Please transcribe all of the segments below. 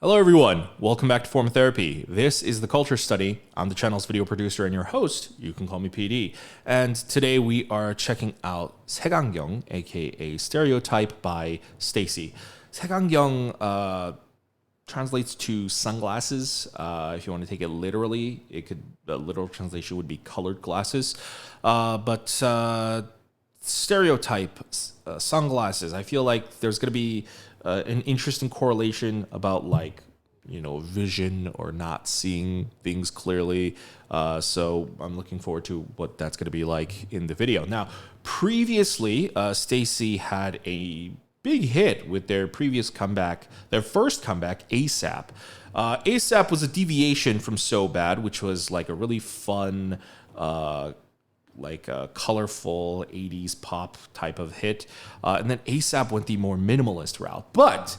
Hello everyone, welcome back to Form Therapy. This is the Culture Study. I'm the channel's video producer and your host. You can call me PD. And today we are checking out 색안경, aka Stereotype by STAYC. 색안경 translates to sunglasses. If you want to take it literally, the literal translation would be colored glasses. But stereotype, sunglasses, I feel like there's going to be an interesting correlation about vision or not seeing things clearly. So I'm looking forward to what that's going to be like in the video. Now, previously, STAYC had a big hit with their first comeback, ASAP. ASAP was a deviation from So Bad, which was like a really fun, colorful 80s pop type of hit. And then ASAP went the more minimalist route. But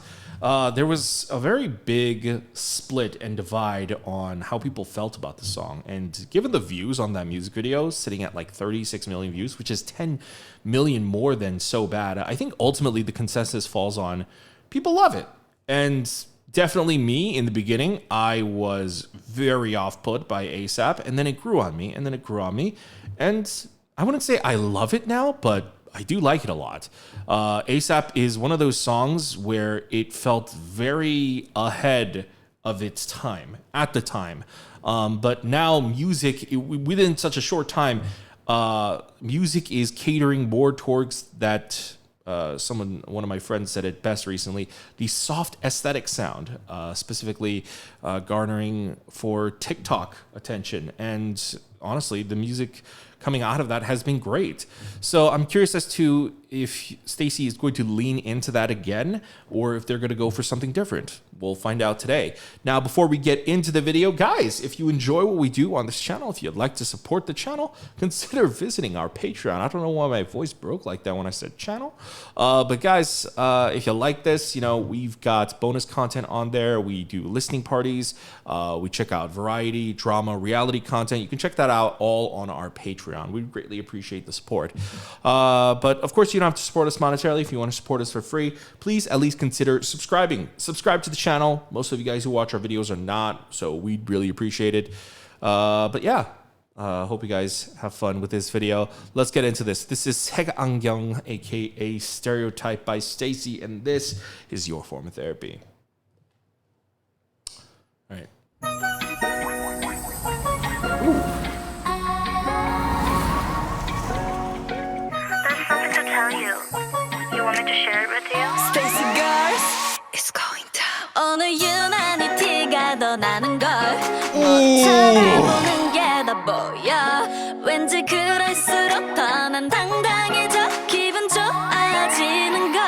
there was a very big split and divide on how people felt about the song. And given the views on that music video, sitting at like 36 million views, which is 10 million more than So Bad, I think ultimately the consensus falls on people love it. And definitely me, in the beginning, I was very off-put by ASAP, and then it grew on me, and I wouldn't say I love it now, but I do like it a lot. ASAP is one of those songs where it felt very ahead of its time, at the time. But now music, within such a short time, music is catering more towards that. One of my friends said it best recently, the soft aesthetic sound, specifically garnering for TikTok attention. And honestly, the music coming out of that has been great. So I'm curious as to if STAYC is going to lean into that again, or if they're going to go for something different. We'll find out today. Now, before we get into the video, guys, if you enjoy what we do on this channel, if you'd like to support the channel, consider visiting our Patreon. I don't know why my voice broke like that when I said channel. But guys, if you like this, we've got bonus content on there. We do listening parties. We check out variety, drama, reality content. You can check that out all on our Patreon. We greatly appreciate the support. But of course, you don't have to support us monetarily. If you want to support us for free, please at least consider subscribing. Subscribe to the channel. Most of you guys who watch our videos are not, so we'd really appreciate it. But yeah, hope you guys have fun with this video. Let's get into this. This is 색안경, aka Stereotype by STAYC, and this is your form of therapy. All right. Ooh. You want me to share it with you? STAYC girls, it's going down. 오늘 유난히 티가 더 나는 걸. 못 찾아보는 게 다 보여. 왠지 그럴수록 더 난 당당해져. 기분 좋아지는 걸.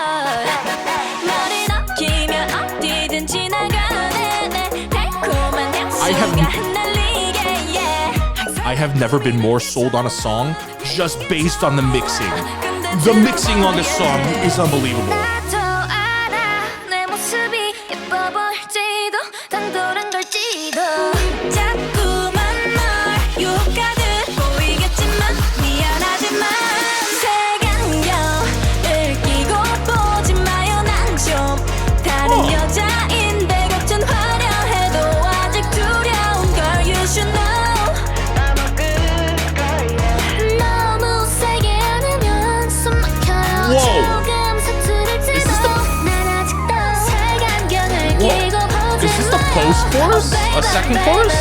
머리 넘기면 어디든 지나가네. 내 달콤한 향수가 흩날리게. I have never been more sold on a song just based on the mixing. The mixing on this song is unbelievable. Post chorus? A second chorus?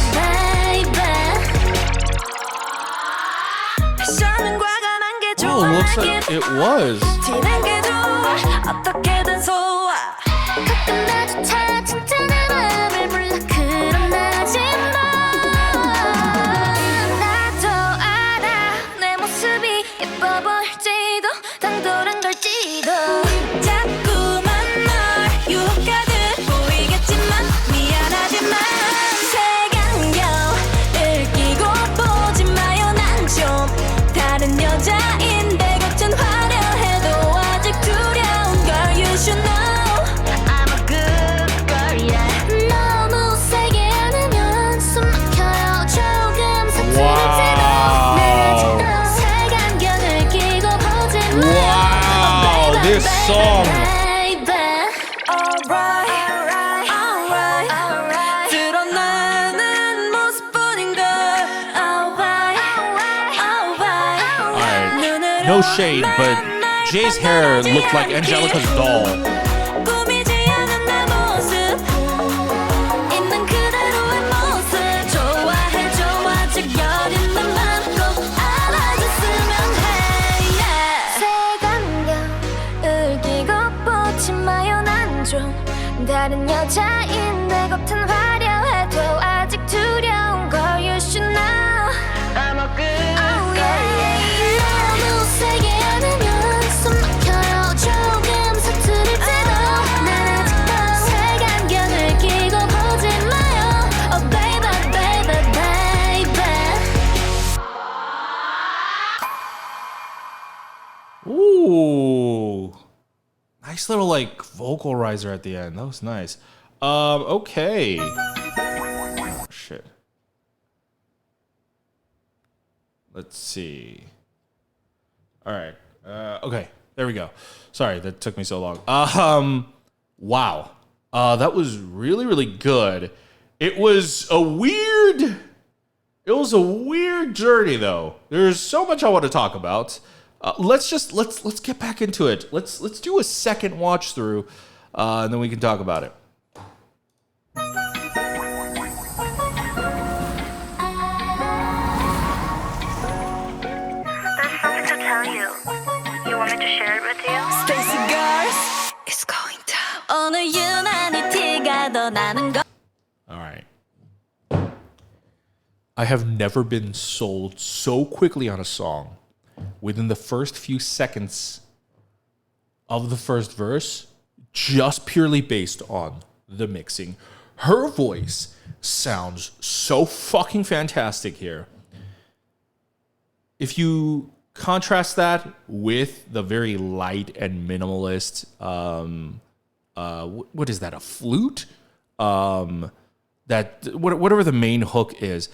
Oh, looks like it was. Wow, this song. no shade, but Jay's hair looked like Angelica's doll. 다른 여자인데 겉은 화려해도 아직 두려운 걸 you should know I'm a good girl 너무 세게 안으면 숨 막혀요 조금 서투를지도 난 아직도 색안경을 끼고 보지 마요 Oh baby baby baby Ooh. Nice little like vocal riser at the end. That was nice. Okay. Oh, shit. Let's see. All right. Okay. There we go. Sorry, that took me so long. Wow. That was really, really good. It was a weird journey though. There's so much I want to talk about. Let's get back into it. Let's do a second watch through, and then we can talk about it. There's something to tell you. You want me to share it with you? STAYC girls It's going down 오늘 유난히 티가 더 나는 거 All right. I have never been sold so quickly on a song within the first few seconds of the first verse, just purely based on the mixing. Her voice sounds so fucking fantastic here. If you contrast that with the very light and minimalist, what is that, a flute? Whatever the main hook is,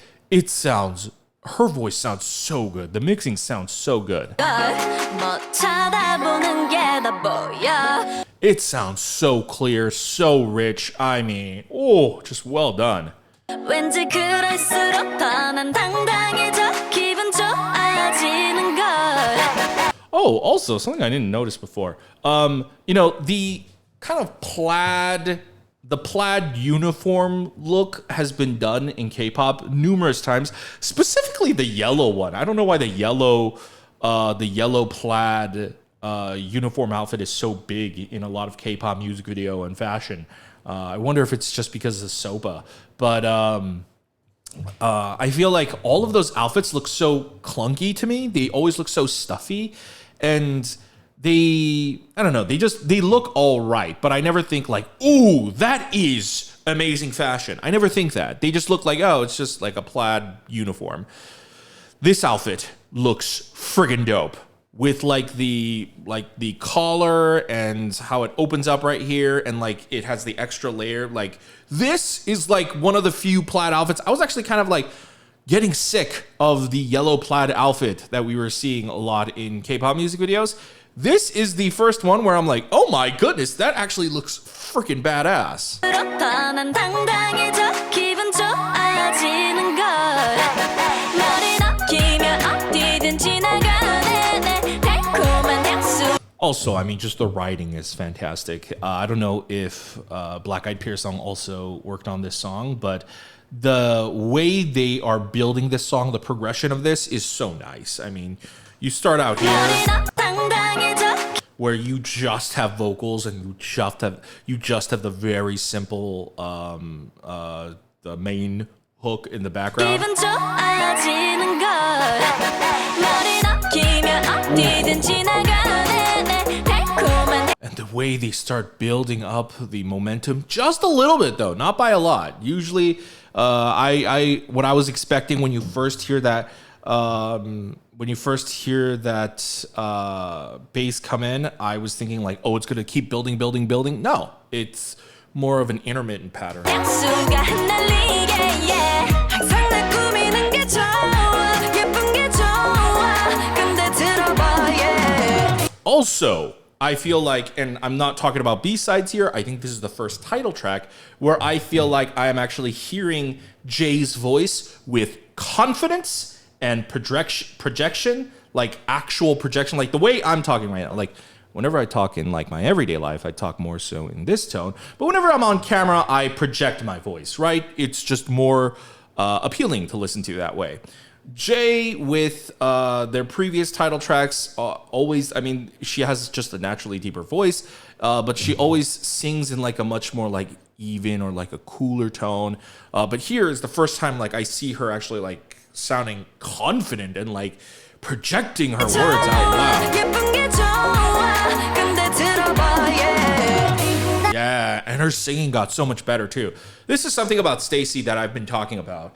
her voice sounds so good. The mixing sounds so good. It sounds so clear, so rich. I mean, just well done. Oh, also something I didn't notice before. The kind of plaid uniform look has been done in K-pop numerous times. Specifically the yellow one. I don't know why the yellow plaid uniform outfit is so big in a lot of K-pop music video and fashion. I wonder if it's just because of SOPA. But I feel like all of those outfits look so clunky to me. They always look so stuffy. And they look all right. But I never think like, ooh, that is amazing fashion. I never think that. They just look like, oh, it's just like a plaid uniform. This outfit looks friggin' dope. With like the collar and how it opens up right here and like it has the extra layer. Like this is like one of the few plaid outfits. I was actually kind of like getting sick of the yellow plaid outfit that we were seeing a lot in K-pop music videos. This is the first one where I'm like, oh my goodness, that actually looks freaking badass. Also, I mean, just the writing is fantastic. I don't know if Black Eyed Peas song also worked on this song, but the way they are building this song, the progression of this is so nice. I mean, you start out here where you just have vocals and you just have the very simple the main hook in the background. And the way they start building up the momentum just a little bit though, not by a lot. Usually what I was expecting when you first hear that bass come in, I was thinking like, oh, it's gonna keep building. No, it's more of an intermittent pattern. Also, I feel like, and I'm not talking about B-sides here, I think this is the first title track where I feel like I am actually hearing Jay's voice with confidence and projection like actual projection, like the way I'm talking right now. Like whenever I talk in like my everyday life, I talk more so in this tone. But whenever I'm on camera, I project my voice, right? It's just more appealing to listen to that way. Jay with their previous title tracks, always, I mean, she has just a naturally deeper voice, but she always sings in like a much more like even or like a cooler tone. But here is the first time like I see her actually like sounding confident and like projecting her words out loud. Yeah, and her singing got so much better too. This is something about STAYC that I've been talking about.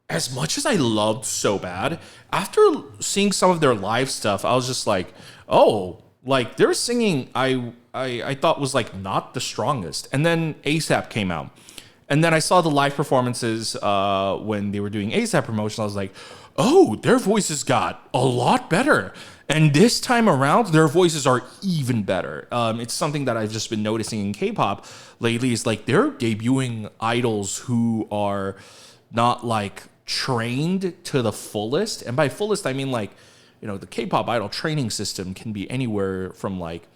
As much as I loved So Bad, after seeing some of their live stuff, I was just like, oh, like their singing I thought was like not the strongest. And then ASAP came out. And then I saw the live performances when they were doing ASAP promotion. I was like, oh, their voices got a lot better. And this time around, their voices are even better. It's something that I've just been noticing in K-pop lately is like they're debuting idols who are not like trained to the fullest. And by fullest, I mean like, you know, the K-pop idol training system can be anywhere from like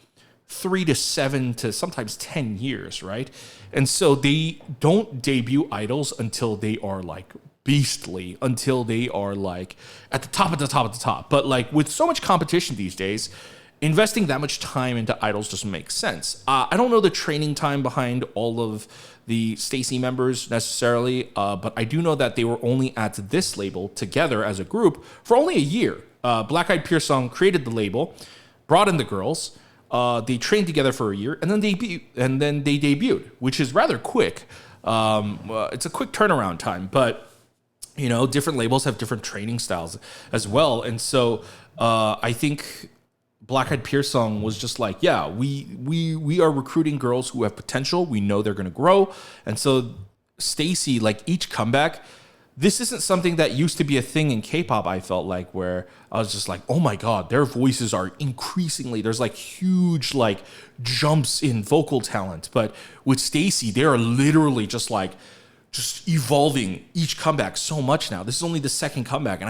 3 to 7 to sometimes 10 years, right? And so they don't debut idols until they are like beastly, until they are like at the top of the top of the top. But like with so much competition these days, investing that much time into idols doesn't make sense. I don't know the training time behind all of the STAYC members necessarily, but I do know that they were only at this label together as a group for only a year. Black Eyed Peas created the label, brought in the girls, they trained together for a year, and then they debuted, which is rather quick. It's a quick turnaround time, but you know, different labels have different training styles as well, and so I think Black Eyed Peas was just like, yeah, we are recruiting girls who have potential. We know they're going to grow. And so STAYC, like each comeback, this isn't something that used to be a thing in K-pop, I felt like, where I was just like, oh my God, their voices are increasingly, there's like huge like jumps in vocal talent. But with STAYC, they are literally just evolving each comeback so much now. This is only the second comeback, and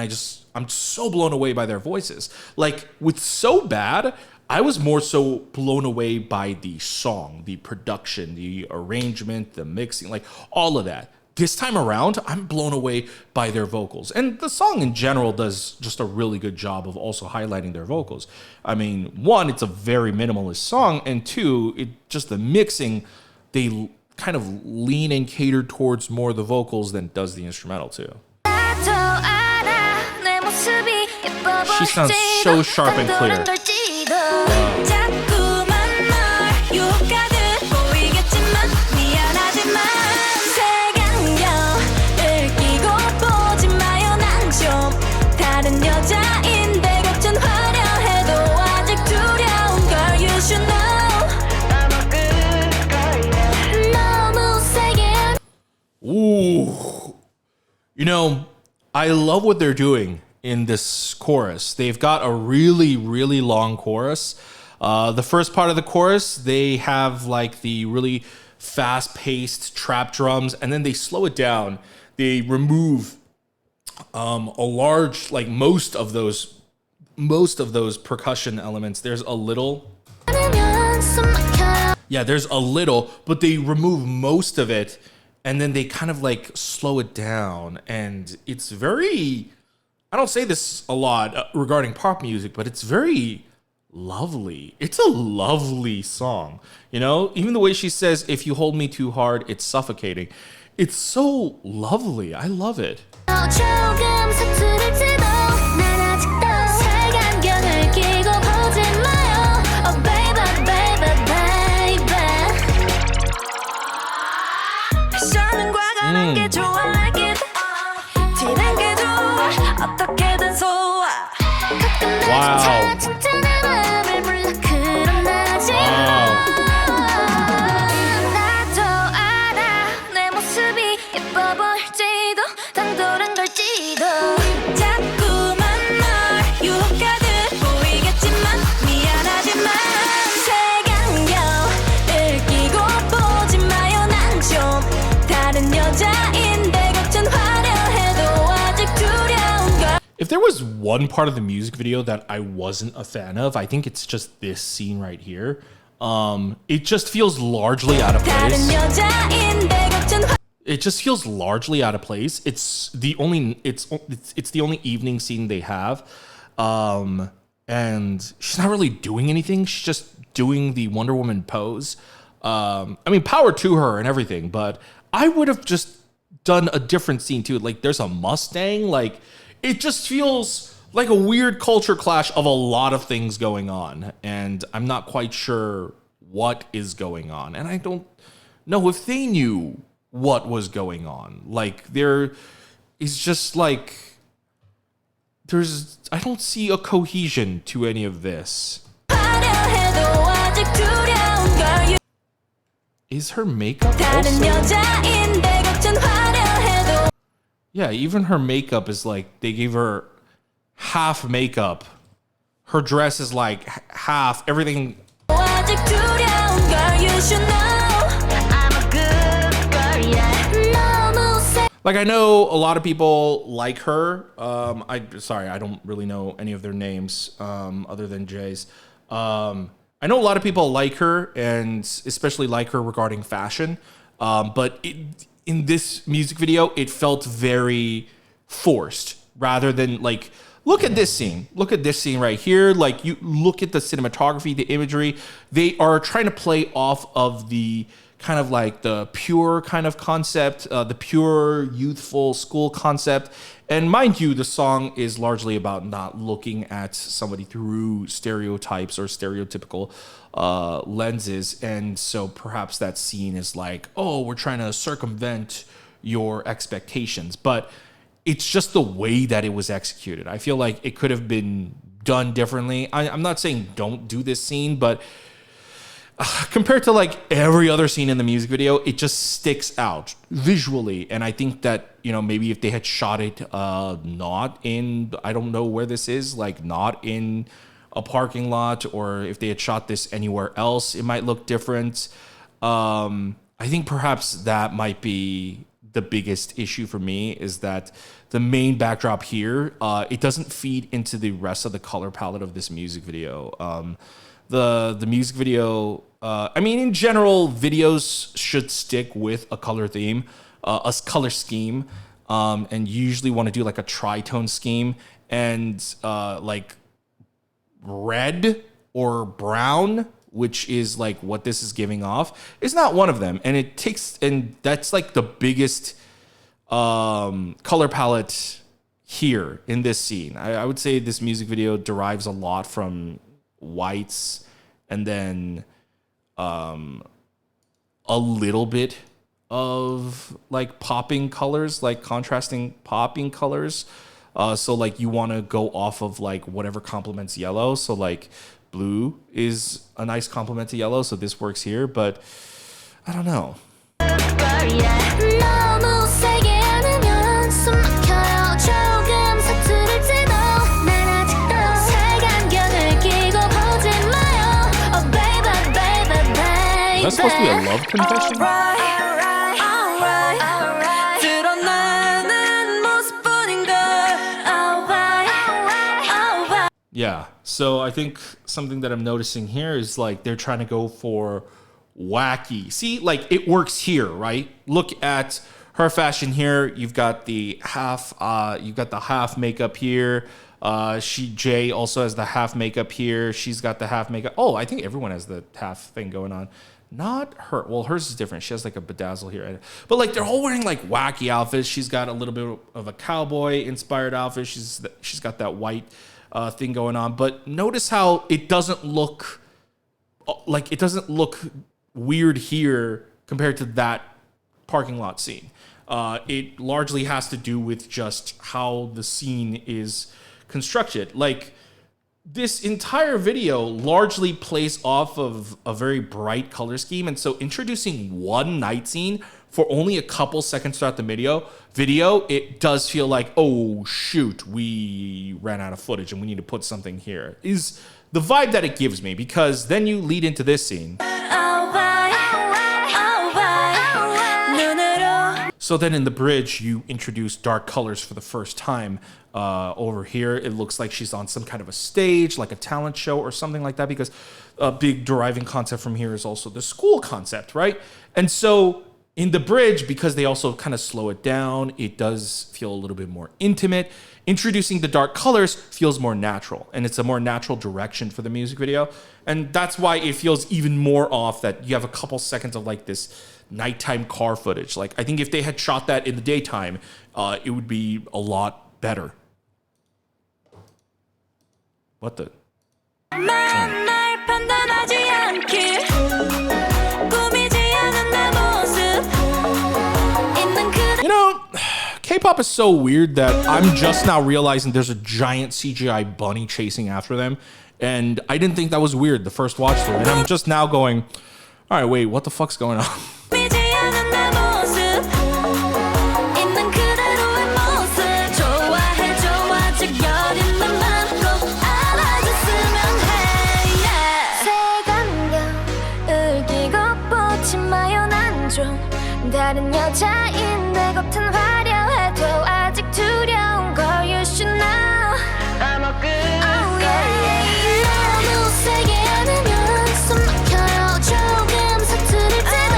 I'm so blown away by their voices. Like with So Bad, I was more so blown away by the song, the production, the arrangement, the mixing, like all of that. This time around, I'm blown away by their vocals. And the song in general does just a really good job of also highlighting their vocals. I mean, one, it's a very minimalist song, and two, just the mixing, they kind of lean and cater towards more the vocals than does the instrumental too. She sounds so sharp and clear. Ooh, you know, I love what they're doing in this chorus. They've got a really, really long chorus. The first part of the chorus, they have like the really fast-paced trap drums, and then they slow it down. They remove a large, like most of those percussion elements. There's a little. Yeah, there's a little, but they remove most of it. And then they kind of like slow it down. And it's very, I don't say this a lot regarding pop music, but it's very lovely. It's a lovely song. You know, even the way she says, if you hold me too hard, it's suffocating. It's so lovely. I love it. Wow. If if there was one part of the music video that I wasn't a fan of, I think it's just this scene right here. It just feels largely out of place. It just feels largely out of place. It's the only evening scene they have. And she's not really doing anything. She's just doing the Wonder Woman pose. I mean, power to her and everything, but I would have just done a different scene too. Like there's a Mustang. Like it just feels like a weird culture clash of a lot of things going on. And I'm not quite sure what is going on. And I don't know if they knew what was going on. Like there is just like, I don't see a cohesion to any of this. Is her makeup also? Yeah, even her makeup is like, they gave her half makeup. Her dress is like half, everything. Like I know a lot of people like her. I don't really know any of their names other than Jay's. I know a lot of people like her, and especially like her regarding fashion. But in this music video, it felt very forced rather than like, look at this scene. Look at this scene right here. Like you look at the cinematography, the imagery. They are trying to play off of the kind of like the pure kind of concept, the pure youthful school concept. And mind you, the song is largely about not looking at somebody through stereotypes or stereotypical lenses. And so perhaps that scene is like, oh, we're trying to circumvent your expectations. But it's just the way that it was executed. I feel like it could have been done differently. I'm not saying don't do this scene, but compared to like every other scene in the music video, it just sticks out visually. And I think that, you know, maybe if they had shot it not in, I don't know where this is, like not in a parking lot, or if they had shot this anywhere else, it might look different. I think perhaps that might be the biggest issue for me, is that the main backdrop here, it doesn't feed into the rest of the color palette of this music video. The music video, I mean, in general, videos should stick with a color theme, a color scheme, and usually want to do like a tritone scheme, and like red or brown, which is like what this is giving off, is not one of them. And that's like the biggest color palette here in this scene. I would say this music video derives a lot from whites, and then a little bit of like popping colors, like contrasting popping colors. So like you want to go off of like whatever complements yellow. So like blue is a nice complement to yellow, so this works here, but I don't know. That's supposed to be a love confession? Yeah, so I think something that I'm noticing here is like they're trying to go for wacky. See, like it works here, right? Look at her fashion here. You've got the half makeup here. Jay also has the half makeup here. She's got the half makeup. Oh, I think everyone has the half thing going on. Not her. Well, hers is different. She has like a bedazzle here. But like they're all wearing like wacky outfits. She's got a little bit of a cowboy inspired outfit. She's got that white thing going on. But notice how it doesn't look weird here compared to that parking lot scene. It largely has to do with just how the scene is constructed. Like this entire video largely plays off of a very bright color scheme, and so introducing one night scene for only a couple seconds throughout the video, it does feel like, oh shoot, we ran out of footage and we need to put something here, is the vibe that it gives me, because then you lead into this scene. So then in the bridge, you introduce dark colors for the first time. Over here, it looks like she's on some kind of a stage, like a talent show or something like that, because a big deriving concept from here is also the school concept, right? And so in the bridge, because they also kind of slow it down, it does feel a little bit more intimate. Introducing the dark colors feels more natural, and it's a more natural direction for the music video. And that's why it feels even more off that you have a couple seconds of like this nighttime car footage. Like, I think if they had shot that in the daytime, it would be a lot better. What the? You know, K-pop is so weird that I'm just now realizing there's a giant CGI bunny chasing after them. And I didn't think that was weird the first watch through. And I'm just now going, all right, wait, what the fuck's going on? 다른 여자인 내 겉은 화려해도 아직 두려운 걸 you should know I'm a good girl 너무 세게 안으면 숨 막혀요 조금 서투를지도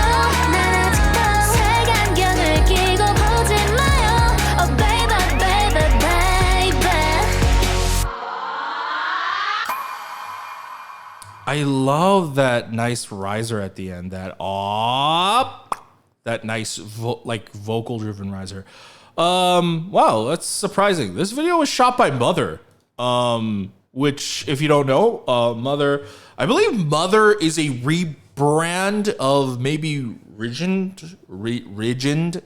난 아직도 색안경을 끼고 보지 마요 Oh baby baby baby I love that nice riser at the end, that nice vocal driven riser. Wow, that's surprising. This video was shot by Mother, which, if you don't know, Mother, I believe Mother is a rebrand of maybe Regent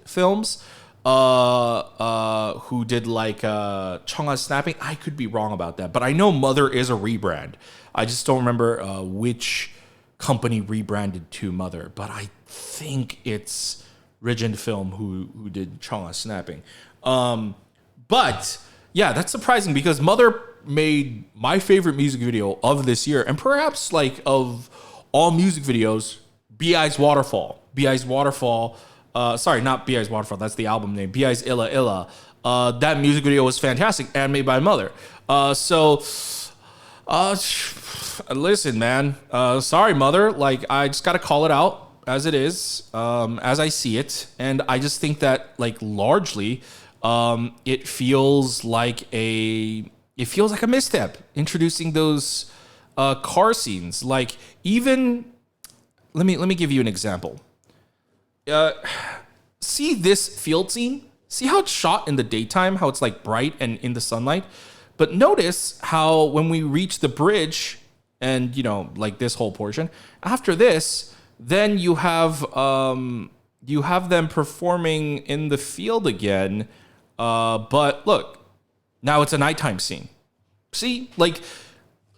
Films, who did like Chungha Snapping. I could be wrong about that, but I know Mother is a rebrand. I just don't remember which company rebranded to Mother, but I think it's Regent Film who did Chungha Snapping. But yeah, that's surprising because Mother made my favorite music video of this year, and perhaps like of all music videos, B.I.'s Waterfall. B.I.'s Waterfall. Sorry, not B.I.'s Waterfall. That's the album name. B.I.'s Illa Illa. That music video was fantastic and made by Mother. Listen, man. Sorry, Mother. Like, I just gotta call it out as it is, as I see it, and I just think that, like, largely, it feels like a misstep introducing those car scenes. Like, even let me give you an example. See this field scene? See how it's shot in the daytime? How it's like bright and in the sunlight? But notice how when we reach the bridge and, you know, like this whole portion, after this, then you have them performing in the field again. But look, now it's a nighttime scene. See, like,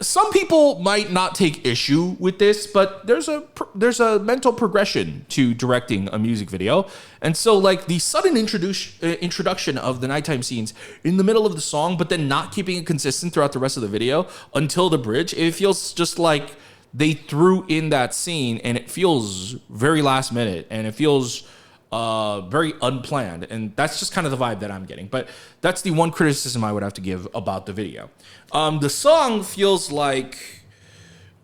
some people might not take issue with this, but there's a mental progression to directing a music video. And so, like, the sudden introduction of the nighttime scenes in the middle of the song, but then not keeping it consistent throughout the rest of the video until the bridge, it feels just like they threw in that scene, and it feels very last minute, and it feels very unplanned. And that's just kind of the vibe that I'm getting. But that's the one criticism I would have to give about the video. The song feels like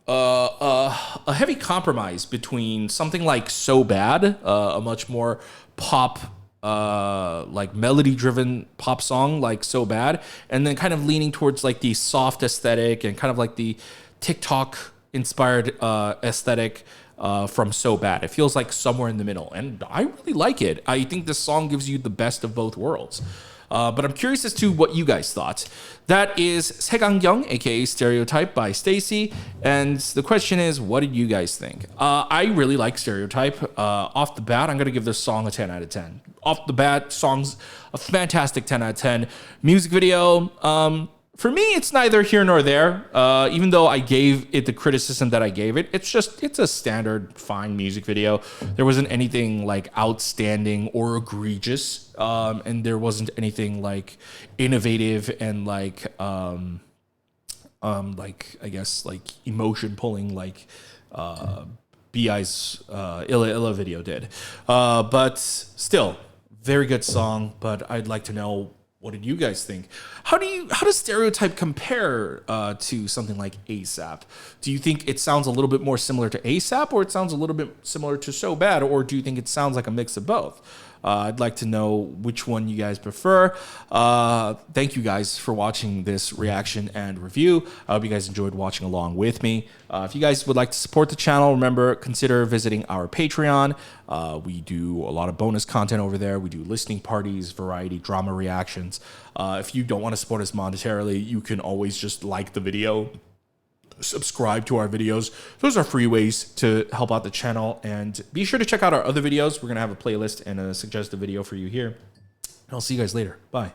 a heavy compromise between something like So Bad, a much more pop, like melody-driven pop song like So Bad, and then kind of leaning towards like the soft aesthetic and kind of like the TikTok-inspired aesthetic from So Bad. It feels like somewhere in the middle, and I really like it. I think this song gives you the best of both worlds. But I'm curious as to what you guys thought. That is Segangyung, aka Stereotype by STAYC. And the question is, what did you guys think? I really like Stereotype. Off the bat, I'm going to give this song a 10 out of 10. Off the bat, song's a fantastic 10 out of 10. Music video, for me, it's neither here nor there. Even though I gave it the criticism that I gave it, it's a standard fine music video. There wasn't anything like outstanding or egregious, and there wasn't anything like innovative and like I guess like emotion pulling like B.I.'s Illa Illa video did. But still, Very good song, but I'd like to know, what did you guys think? How does Stereotype compare to something like ASAP? Do you think it sounds a little bit more similar to ASAP, or it sounds a little bit similar to So Bad, or do you think it sounds like a mix of both? I'd like to know which one you guys prefer. Thank you guys for watching this reaction and review. I hope you guys enjoyed watching along with me. If you guys would like to support the channel, remember, consider visiting our Patreon. We do a lot of bonus content over there. We do listening parties, variety, drama reactions. If you don't want to support us monetarily, you can always just like the video, subscribe to our videos. Those are free ways to help out the channel, and be sure to check out our other videos. We're gonna have a playlist and a suggested video for you here. I'll see you guys later. Bye.